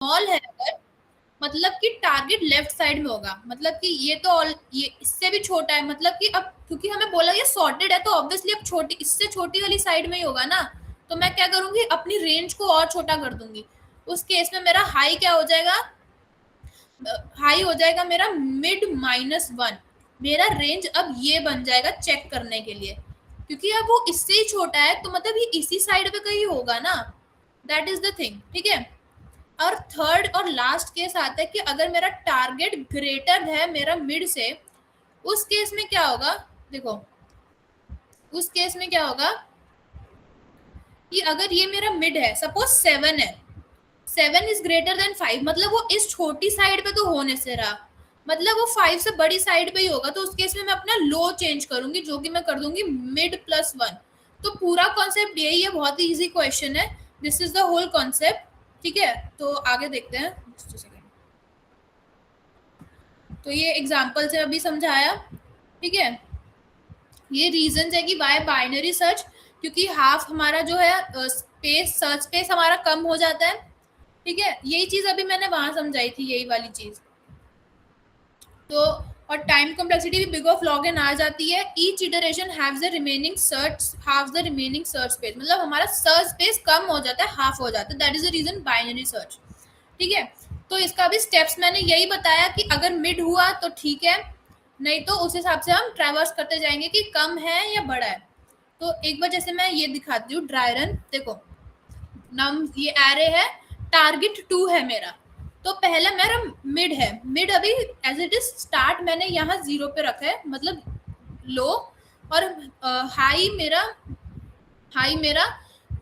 Small है अगर, मतलब कि टारगेट लेफ्ट साइड में होगा, मतलब कि ये इससे भी छोटा है, मतलब कि अब क्योंकि हमें बोला ये सॉर्टेड है तो ऑब्वियसली अब छोटी, इससे छोटी वाली साइड में ही होगा ना, तो मैं क्या करूंगी, अपनी रेंज को और छोटा कर दूंगी। उस केस में मेरा हाई क्या हो जाएगा, हाई हो जाएगा मेरा मिड -1। मेरा रेंज अब ये बन जाएगा चेक करने के लिए, क्योंकि अब वो इससे ही छोटा है तो मतलब ये इसी साइड पे कहीं होगा ना, दैट इज द थिंग, ठीक है। और थर्ड और लास्ट केस आता है कि अगर मेरा टारगेट ग्रेटर है मेरा मिड से, उस केस में क्या होगा, देखो उस केस में क्या होगा कि अगर ये मेरा मिड है, सपोज 7 है, 7 इज ग्रेटर देन 5, मतलब वो इस छोटी साइड पे तो होने से रहा, मतलब वो 5 से बड़ी साइड पे ही होगा, तो उस केस में मैं अपना लो चेंज करूंगी, जो कि मैं कर दूंगी mid+1। तो पूरा कॉन्सेप्ट यही है, बहुत ही इजी क्वेश्चन है, this is the whole concept, ठीक है। तो आगे देखते हैं, तो ये एग्जाम्पल से अभी समझाया, ठीक है। ये रीजन है कि वाई बाइनरी सर्च, क्योंकि हाफ हमारा जो है स्पेस, सर्च स्पेस हमारा कम हो जाता है, ठीक है। यही चीज अभी मैंने वहां समझाई थी, यही वाली चीज। तो और टाइम कॉम्प्लेक्सिटी भी बिग ऑफ लॉग एन आ जाती है, each iteration haves the remaining search, half the remaining search space, मतलब हमारा सर्च स्पेस कम हो जाता है, हाफ हो जाता है, that is the reason binary search, ठीक है। तो इसका भी स्टेप्स मैंने यही बताया कि अगर मिड हुआ तो ठीक है, नहीं तो उस हिसाब से हम ट्रैवर्स करते जाएंगे कि कम है या बड़ा है। तो एक बार जैसे मैं ये दिखाती हूँ ड्राई रन, देखो नम ये एरे है, टारगेट 2 है मेरा, तो पहला मेरा मिड है, मिड अभी एज इट इज स्टार्ट मैंने यहाँ 0 पे रखा है, मतलब लो, और हाई मेरा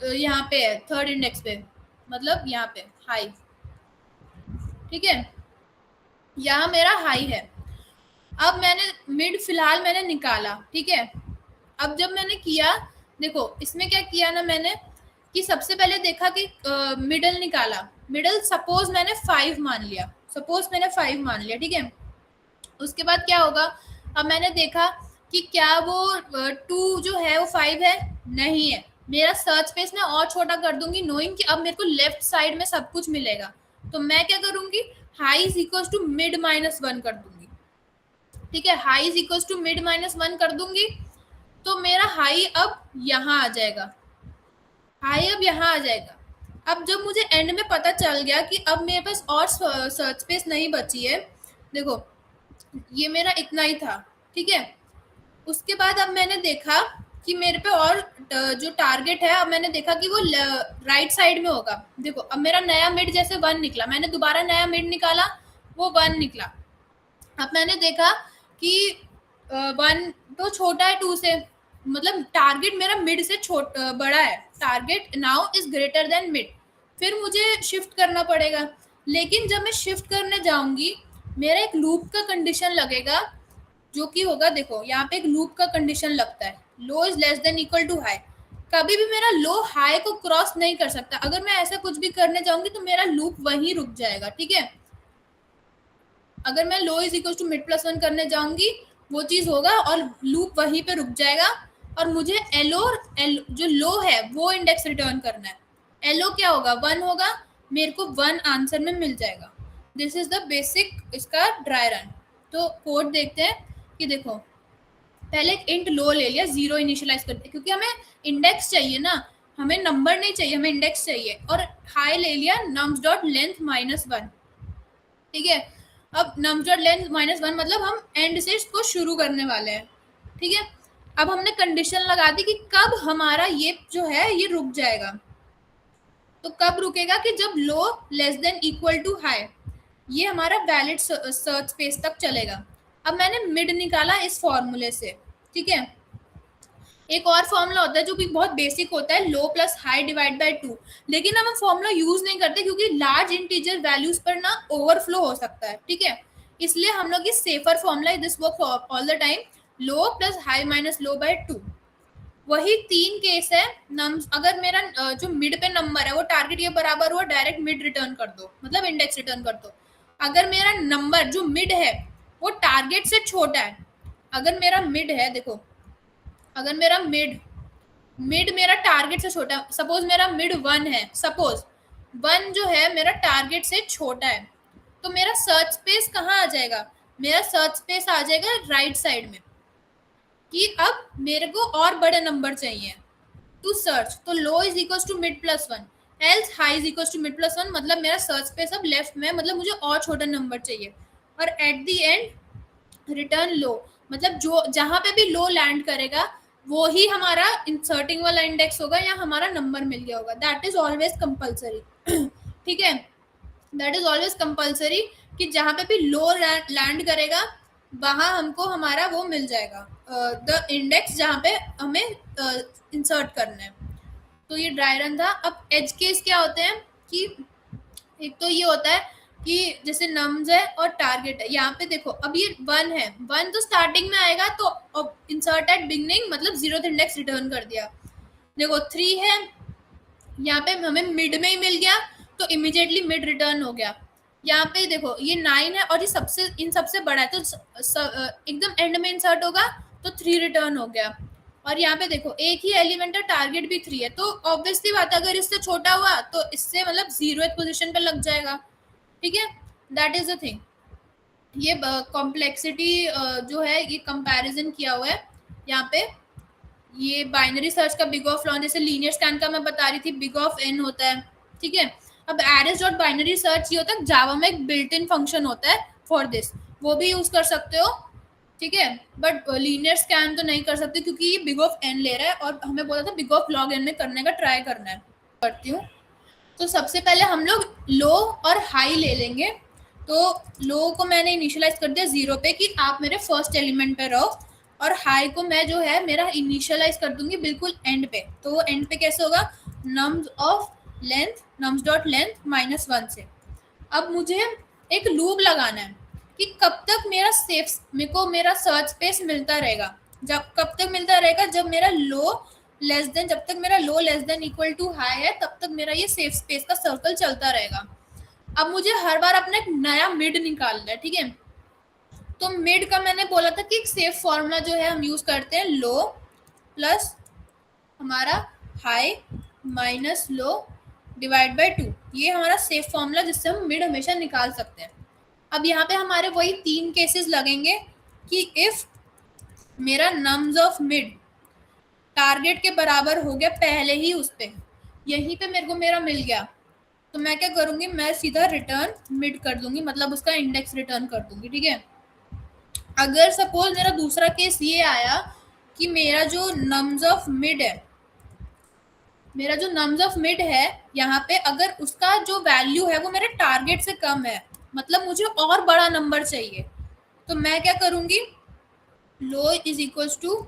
यहाँ पे है थर्ड इंडेक्स पे, मतलब यहाँ पे हाई, ठीक है, यहाँ मेरा हाई है। अब मैंने मिड फिलहाल मैंने निकाला, ठीक है। अब जब मैंने किया, देखो इसमें क्या किया ना मैंने, कि सबसे पहले देखा कि मिडल निकाला, मिडल सपोज मैंने 5 मान लिया, सपोज मैंने 5 मान लिया, ठीक है। उसके बाद क्या होगा, अब मैंने देखा कि क्या वो 2 जो है वो 5 है, नहीं है, मेरा सर्च स्पेस मैं और छोटा कर दूंगी, नोइंग कि अब मेरे को लेफ्ट साइड में सब कुछ मिलेगा, तो मैं क्या करूंगी, high is equal to mid -1 कर दूंगी, ठीक है, high is equal to mid -1 कर दूंगी, तो मेरा हाई अब यहाँ आ जाएगा, हाई अब यहाँ आ जाएगा। अब जब मुझे एंड में पता चल गया कि अब मेरे पास और सर्च स्पेस नहीं बची है, देखो ये मेरा इतना ही था, ठीक है। उसके बाद अब मैंने देखा कि मेरे पे और जो टारगेट है, अब मैंने देखा कि वो राइट साइड में होगा, देखो अब मेरा नया मिड जैसे 1 निकला, मैंने दोबारा नया मिड निकाला, वो 1 निकला। अब मैंने देखा कि 1 तो छोटा है 2 से, मतलब टारगेट मेरा मिड से बड़ा है, target now is greater than mid, फिर मुझे शिफ्ट करना पड़ेगा। लेकिन जब मैं शिफ्ट करने जाऊंगी, मेरा एक लूप का कंडीशन लगेगा, जो कि होगा, देखो यहाँ पे एक लूप का कंडीशन लगता है, low is less than equal to high, कभी भी मेरा लो हाई को क्रॉस नहीं कर सकता, अगर मैं ऐसा कुछ भी करने जाऊंगी तो मेरा लूप वहीं रुक जाएगा, ठीक है। अगर मैं लो इज इक्वल टू मिड+1 करने जाऊंगी, वो चीज होगा और लूप वहीं पे रुक जाएगा, और मुझे एल जो लो है वो इंडेक्स रिटर्न करना है, एलओ क्या होगा, 1 होगा, मेरे को 1 आंसर में मिल जाएगा। दिस इज द बेसिक इसका ड्राई रन। तो कोड देखते हैं कि देखो, पहले एक इंट लो ले लिया, 0 इनिशियलाइज करते हैं क्योंकि हमें इंडेक्स चाहिए ना, हमें नंबर नहीं चाहिए, हमें इंडेक्स चाहिए, और हाई ले लिया nums डॉट लेंथ -1, ठीक है। अब nums डॉट लेंथ -1 मतलब हम एंड से इसको शुरू करने वाले हैं, ठीक है। अब हमने कंडीशन लगा दी कि कब हमारा ये जो है ये रुक जाएगा, तो कब रुकेगा कि जब low less than equal to high, ये हमारा वैलिड सर्च स्पेस तक चलेगा। अब मैंने मिड निकाला इस फॉर्मूले से, ठीक है। एक और फॉर्मूला होता है जो कि बहुत बेसिक होता है, लो प्लस हाई डिवाइड बाय 2, लेकिन हम फॉर्मूला यूज नहीं करते क्योंकि लार्ज इंटीजर वैल्यूज पर ना ओवरफ्लो हो सकता है, ठीक है। इसलिए हम लोग ये safer formula, this work all the time, low plus high minus low by 2। वही 3 केस है, अगर मेरा जो मिड पे नंबर है वो टारगेट के बराबर हुआ, डायरेक्ट मिड रिटर्न कर दो, मतलब इंडेक्स रिटर्न कर दो। अगर मेरा नंबर जो मिड है वो टारगेट से छोटा है, अगर मेरा मिड है, देखो अगर मेरा मिड मेरा टारगेट से छोटा, सपोज मेरा मिड 1 है, सपोज 1 जो है मेरा टारगेट से छोटा है, तो मेरा सर्च स्पेस कहाँ आ जाएगा, मेरा सर्च स्पेस आ जाएगा राइट साइड में, कि अब मेरे को और बड़े नंबर चाहिए टू सर्च, तो low is equal to mid plus 1, else high is equal to mid plus 1, मतलब मेरा सर्च स्पेस अब लेफ्ट में, मतलब मुझे और छोटा नंबर चाहिए, और एट द एंड रिटर्न लो, मतलब जो जहां पे भी लो लैंड करेगा वो ही हमारा इंसर्टिंग वाला इंडेक्स होगा या हमारा नंबर मिल गया होगा, दैट इज ऑलवेज कंपलसरी। ठीक है, दैट इज ऑलवेज कंपलसरी कि जहां पे भी लो लैंड करेगा वहां हमको हमारा वो मिल जाएगा, द इंडेक्स जहां पे हमें इंसर्ट करना है। तो ये ड्राई रन था। अब एज केस क्या होते हैं कि एक तो ये होता है कि जैसे नम्स है और टारगेट है, यहाँ पे देखो अब ये 1 है, 1 तो स्टार्टिंग में आएगा, तो इंसर्ट एट बिगनिंग मतलब 0th इंडेक्स रिटर्न कर दिया। देखो 3 है, यहाँ पे हमें मिड में ही मिल गया, तो इमीडिएटली मिड रिटर्न हो गया। यहाँ पे देखो ये 9 है और ये सबसे इन सबसे बड़ा है, तो एकदम एंड में इंसर्ट होगा, तो 3 रिटर्न हो गया। और यहाँ पे देखो एक ही एलिमेंट है, टारगेट भी 3 है, तो ऑब्वियसली बात है अगर इससे छोटा हुआ तो इससे मतलब 0th पोजीशन पे लग जाएगा। ठीक है, दैट इज द थिंग। ये कॉम्प्लेक्सिटी जो है ये कंपैरिजन किया हुआ है यहाँ पे। ये बाइनरी सर्च का बिग ऑफ लॉन, जैसे लीनियर स्कैन का मैं बता रही थी, बिग ऑफ एन होता है। ठीक है, अब एरेस डॉट बाइनरी सर्च ये होता है, जावा में एक बिल्ट इन फंक्शन होता है फॉर दिस, वो भी यूज कर सकते हो। ठीक है, बट लीनियर स्कैन तो नहीं कर सकते क्योंकि ये बिग ऑफ एन ले रहा है और हमें बोला था बिग ऑफ लॉग एन में करने का ट्राई करना है। करती हूँ, तो सबसे पहले हम लोग लो और हाई ले लेंगे। तो लो को मैंने इनिशियलाइज कर दिया 0 पे कि आप मेरे फर्स्ट एलिमेंट पे रहो, और हाई को मैं जो है मेरा इनिशियलाइज कर दूंगी बिल्कुल एंड पे। तो वो एंड पे कैसे होगा, nums of length, nums dot length -1 से। अब मुझे एक लूप लगाना है कि कब तक मेरा मेरे को मेरा सर्च स्पेस मिलता रहेगा, जब कब तक मिलता रहेगा, जब मेरा लो लेस देन, जब तक मेरा low less than equal to high है तब तक मेरा ये सेफ स्पेस का सर्कल चलता रहेगा। अब मुझे हर बार अपना एक नया मिड निकालना है। ठीक है, तो मिड का मैंने बोला था कि एक सेफ फॉर्मूला जो है हम यूज करते हैं, लो प्लस हमारा high minus low divide by 2, ये हमारा सेफ फॉर्मूला जिससे हम मिड हमेशा निकाल सकते हैं। अब यहाँ पे हमारे वही 3 केसेस लगेंगे कि इफ मेरा नम्स ऑफ मिड टारगेट के बराबर हो गया पहले ही उस पे, यहीं पे मेरे को मेरा मिल गया, तो मैं क्या करूंगी, मैं सीधा रिटर्न मिड कर दूंगी, मतलब उसका इंडेक्स रिटर्न कर दूंगी। ठीक है, अगर सपोज मेरा दूसरा केस ये आया कि मेरा जो नम्स ऑफ मिड है, मेरा जो नम्स ऑफ मिड है यहाँ पे अगर उसका जो वैल्यू है वो मेरे टारगेट से कम है, मतलब मुझे और बड़ा नंबर चाहिए, तो मैं क्या करूंगी, low is equals to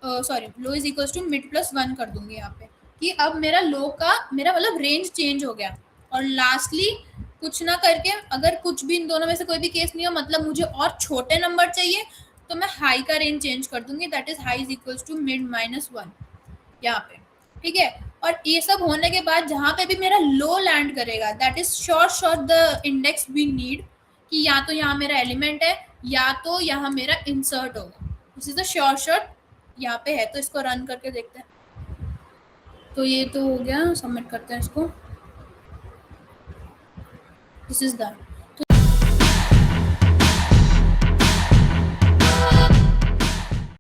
low is equals to mid plus 1 कर दूंगी यहाँ पे, कि अब मेरा लो का मेरा मतलब रेंज चेंज हो गया। और लास्टली कुछ ना करके अगर कुछ भी इन दोनों में से कोई भी केस नहीं हो, मतलब मुझे और छोटे नंबर चाहिए, तो मैं हाई का रेंज चेंज कर दूंगी, that is high is equals to mid -1 यहाँ पे। ठीक है, और ये सब होने के बाद जहाँ पे भी मेरा लो लैंड करेगा, that is sure the index we need, कि या तो यहाँ मेरा एलिमेंट है या तो यहाँ मेरा इंसर्ट होगा, दिस इज द श्योर यहाँ पे है। तो इसको रन करके देखते हैं। तो ये तो हो गया, सबमिट करते हैं इसको, दिस इज दैट।